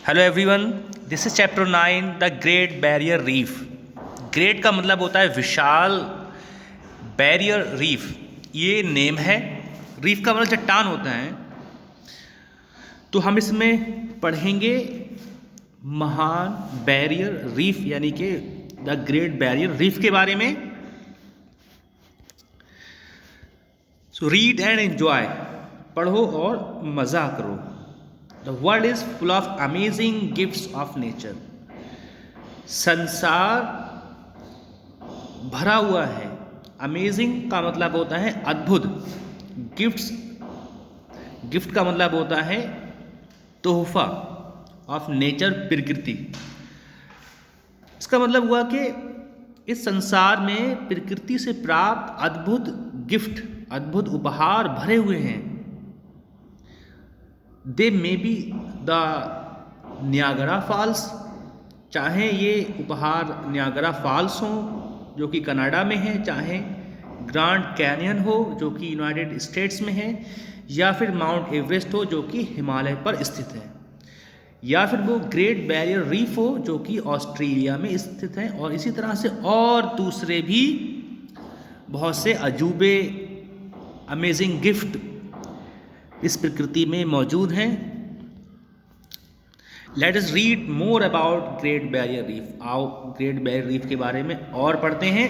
Hello everyone, this is chapter 9 the great barrier reef. Great का मतलब होता है विशाल, बैरियर रीफ ये नेम है। रीफ का मतलब चट्टान होता है। तो हम इसमें पढ़ेंगे महान बैरियर रीफ यानी कि द ग्रेट बैरियर रीफ के बारे में। सो रीड एंड एंजॉय, पढ़ो और मज़ा करो। The world is full of amazing gifts of nature. संसार भरा हुआ है। अमेजिंग का मतलब होता है अद्भुत। गिफ्ट्स, गिफ्ट का मतलब होता है तोहफा ऑफ नेचर, प्रकृति। इसका मतलब हुआ कि इस संसार में प्रकृति से प्राप्त अद्भुत गिफ्ट, अद्भुत उपहार भरे हुए हैं। They may be the Niagara Falls, चाहे ये उपहार नियागरा फॉल्स हों जो कि कनाडा में है, चाहे ग्रैंड कैनियन हो जो कि यूनाइटेड स्टेट्स में है, या फिर माउंट एवरेस्ट हो जो कि हिमालय पर स्थित है, या फिर वो ग्रेट बैरियर रीफ हो जो कि ऑस्ट्रेलिया में स्थित है। और इसी तरह से और दूसरे भी बहुत से अजूबे, अमेजिंग गिफ्ट इस प्रकृति में मौजूद हैं। Let us read more about great barrier reef. आओ ग्रेट बैरियर रीफ के बारे में और पढ़ते हैं।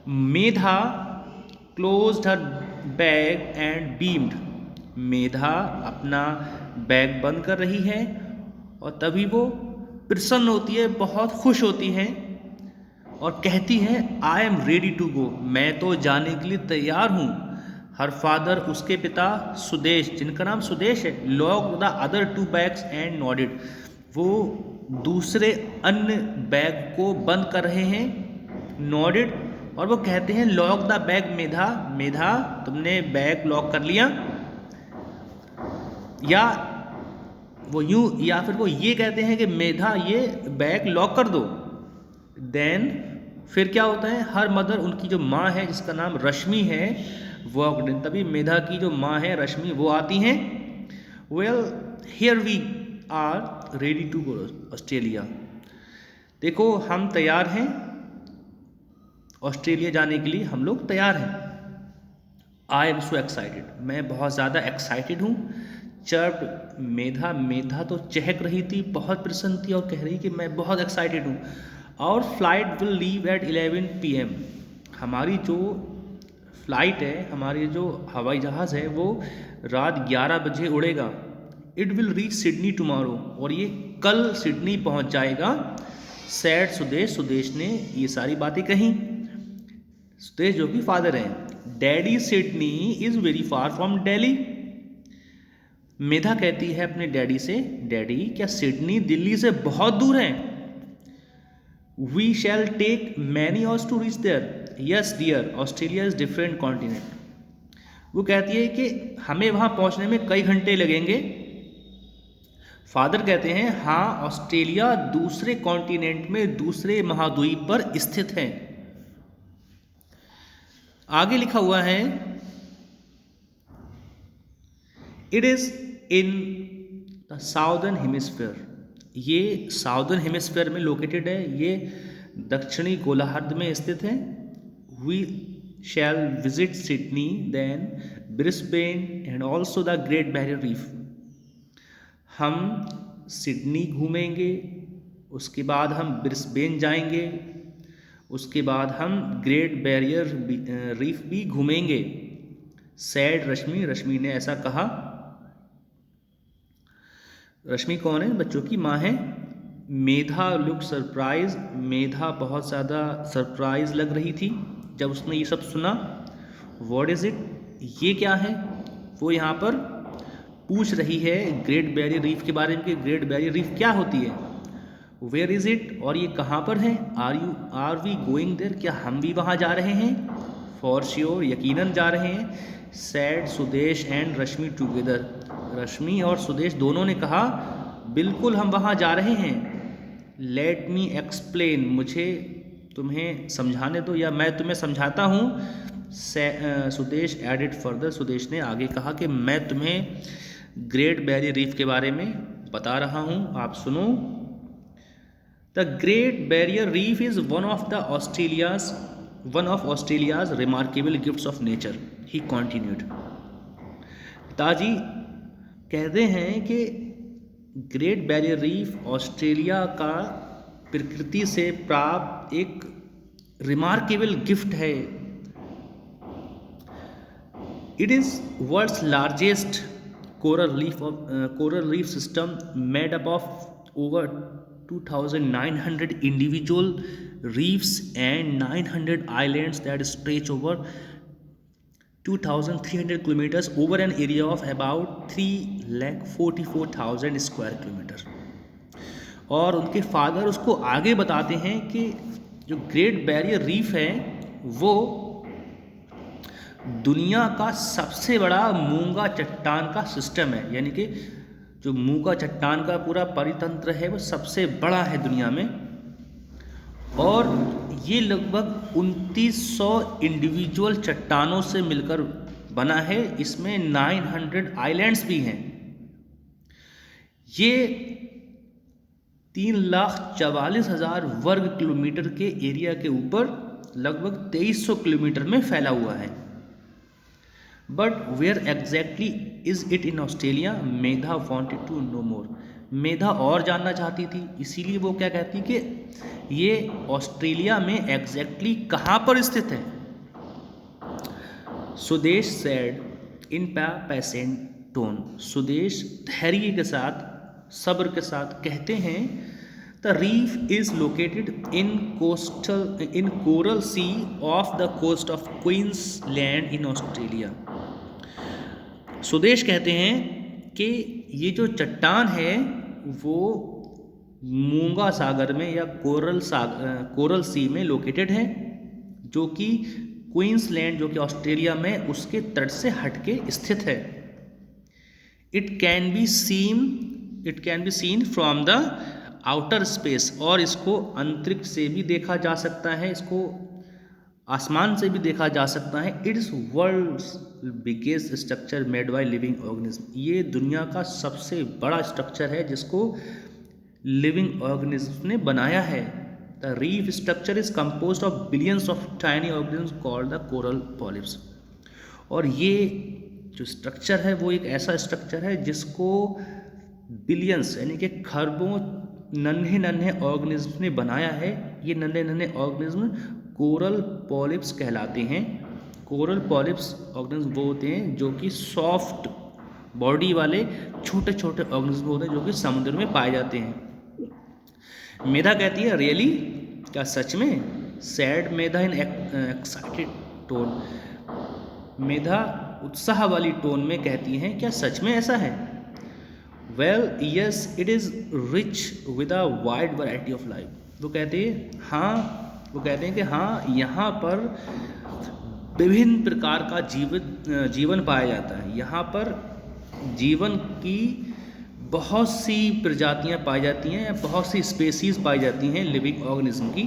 मेधा क्लोज्ड हर बैग एंड बीम्ड। मेधा अपना बैग बंद कर रही है और तभी वो प्रसन्न होती है, बहुत खुश होती है और कहती है I am ready to go, मैं तो जाने के लिए तैयार हूँ। हर फादर, उसके पिता सुदेश, जिनका नाम सुदेश है, lock the other two bags and nodded, वो दूसरे अन्य बैग को बंद कर रहे हैं, नॉडेड, और वो कहते हैं लॉक द बैग मेधा, मेधा तुमने बैग लॉक कर लिया। या वो यूं, या फिर वो ये कहते हैं कि मेधा ये बैग लॉक कर दो। देन फिर क्या होता है, हर मदर, उनकी जो माँ है जिसका नाम रश्मि है, वो तभी मेधा की जो माँ है रश्मि वो आती हैं। Well here we are ready to go Australia. देखो हम तैयार हैं, ऑस्ट्रेलिया जाने के लिए हम लोग तैयार हैं। आई एम सो एक्साइटेड, मैं बहुत ज़्यादा एक्साइटेड हूँ। चर्प मेधा, मेधा तो चहक रही थी, बहुत प्रसन्न थी और कह रही कि मैं बहुत एक्साइटेड हूँ। और flight will leave at 11 PM। हमारी जो फ्लाइट है, हमारी जो हवाई जहाज़ है वो रात 11 बजे उड़ेगा। It will reach Sydney tomorrow, और ये कल सिडनी पहुंच जाएगा। सैड सुदेश, सुदेश ने ये सारी बातें कहीं। सुदेश जो कि फादर हैं। Daddy Sydney is very far from Delhi. Medha कहती है अपने डैडी से, डैडी क्या सिडनी दिल्ली से बहुत दूर है? We shall take many hours to reach there. Yes dear, Australia is different continent. वो कहती है कि हमें वहाँ पहुँचने में कई घंटे लगेंगे। फादर कहते हैं हाँ, ऑस्ट्रेलिया दूसरे कॉन्टिनेंट में, दूसरे महाद्वीप पर स्थित है। आगे लिखा हुआ है it is in the southern hemisphere. ये साउदर्न हेमिस्फीयर में लोकेटेड है, ये दक्षिणी गोलार्ध में स्थित है। We shall visit Sydney, then Brisbane and also the Great Barrier Reef. हम सिडनी घूमेंगे, उसके बाद हम ब्रिस्बेन जाएंगे, उसके बाद हम ग्रेट बैरियर रीफ भी घूमेंगे। सैड रश्मि, रश्मि ने ऐसा कहा। रश्मि कौन है? बच्चों की माँ है। मेधा लुक सरप्राइज, मेधा बहुत ज़्यादा सरप्राइज लग रही थी जब उसने ये सब सुना। व्हाट इज़ इट, ये क्या है? वो यहाँ पर पूछ रही है ग्रेट बैरियर रीफ के बारे में कि ग्रेट बैरियर रीफ क्या होती है। वेयर इज़ इट, और ये कहाँ पर है। आर वी गोइंग देयर, क्या हम भी वहाँ जा रहे हैं? फॉर श्योर, यकीनन जा रहे हैं। Said Sudesh and Rashmi together, Rashmi और सुदेश दोनों ने कहा बिल्कुल हम वहाँ जा रहे हैं। लेट मी एक्सप्लेन, मुझे तुम्हें समझाने दो या मैं तुम्हें समझाता हूँ। सुदेश एडेड फर्दर, सुदेश ने आगे कहा कि मैं तुम्हें ग्रेट बैरियर रीफ के बारे में बता रहा हूँ, आप सुनो। The great barrier reef is one of Australia's remarkable gifts of nature, he continued. पिताजी कहते हैं कि ग्रेट बैरियर रीफ ऑस्ट्रेलिया का प्रकृति से प्राप्त एक रिमार्केबल गिफ्ट है। It is world's largest coral reef system made up of over 2,900 individual reefs and 900 islands that stretch over 2,300 kilometers over an area of about 3,44,000 square kilometers। और उनके father उसको आगे बताते हैं कि जो ग्रेट बैरियर रीफ है वो दुनिया का सबसे बड़ा मूंगा चट्टान का सिस्टम है, यानी कि जो मूंगा चट्टान का पूरा परितंत्र है वो सबसे बड़ा है दुनिया में। और ये लगभग 2,900 इंडिविजुअल चट्टानों से मिलकर बना है। इसमें 900 आइलैंड्स भी हैं। ये 3,44,000 वर्ग किलोमीटर के एरिया के ऊपर लगभग 2,300 किलोमीटर में फैला हुआ है। But where exactly is it in Australia? Medha wanted to know more. Medha और जानना चाहती थी, इसीलिए वो क्या कहती कि ये ऑस्ट्रेलिया में एग्जैक्टली कहाँ पर स्थित है। Sudesh said in patient tone. Sudesh धैर्य के साथ, सब्र के साथ कहते हैं, the reef is located in Coral Sea off the coast of Queensland in Australia. Sudesh कहते हैं कि ये जो चट्टान है वो मूंगा सागर में या कोरल सी में लोकेटेड है, जो कि क्वींसलैंड, जो कि ऑस्ट्रेलिया में, उसके तट से हटके स्थित है। It can be seen from the outer space. और इसको अंतरिक्ष से भी देखा जा सकता है, इसको आसमान से भी देखा जा सकता है। It is world's biggest structure made by living organism. ये दुनिया का सबसे बड़ा स्ट्रक्चर है जिसको लिविंग ऑर्गेनिज्म ने बनाया है। The reef structure is composed of billions of tiny organism called the coral polyps. और ये जो स्ट्रक्चर है वो एक ऐसा स्ट्रक्चर है जिसको बिलियंस यानी कि खरबों नन्हे नन्हे ऑर्गेनिज्म ने बनाया है। ये नन्हे नन्हे ऑर्गेनिज्म कोरल पॉलिप्स कहलाते हैं। कोरल पॉलिप्स ऑर्गेनिज्म वो होते हैं जो कि सॉफ्ट बॉडी वाले छोटे छोटे ऑर्गेनिज्म होते हैं जो कि समुद्र में पाए जाते हैं। मेधा कहती है, रियली? क्या सच में? Said Medha in excited tone. Medha उत्साह वाली टोन में कहती हैं, क्या सच में ऐसा है? Well yes, it is rich with a wide variety of life. वो कहते हैं कि हाँ, यहाँ पर विभिन्न प्रकार का जीवन पाया जाता है। यहाँ पर जीवन की बहुत सी प्रजातियाँ पाई जाती हैं या बहुत सी स्पेसीज पाई जाती हैं लिविंग ऑर्गेनिज्म की।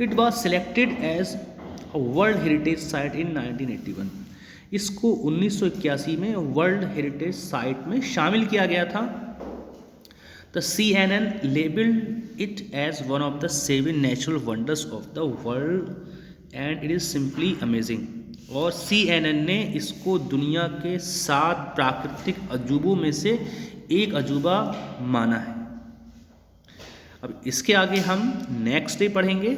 It was selected as a world heritage site in 1981। इसको 1981 में वर्ल्ड हेरिटेज साइट में शामिल किया गया था। The CNN labeled it as one of the 7 natural wonders of the world and it is simply amazing। और CNN ने इसको दुनिया के 7 प्राकृतिक अजूबों में से एक अजूबा माना है। अब इसके आगे हम नेक्स्ट डे पढ़ेंगे।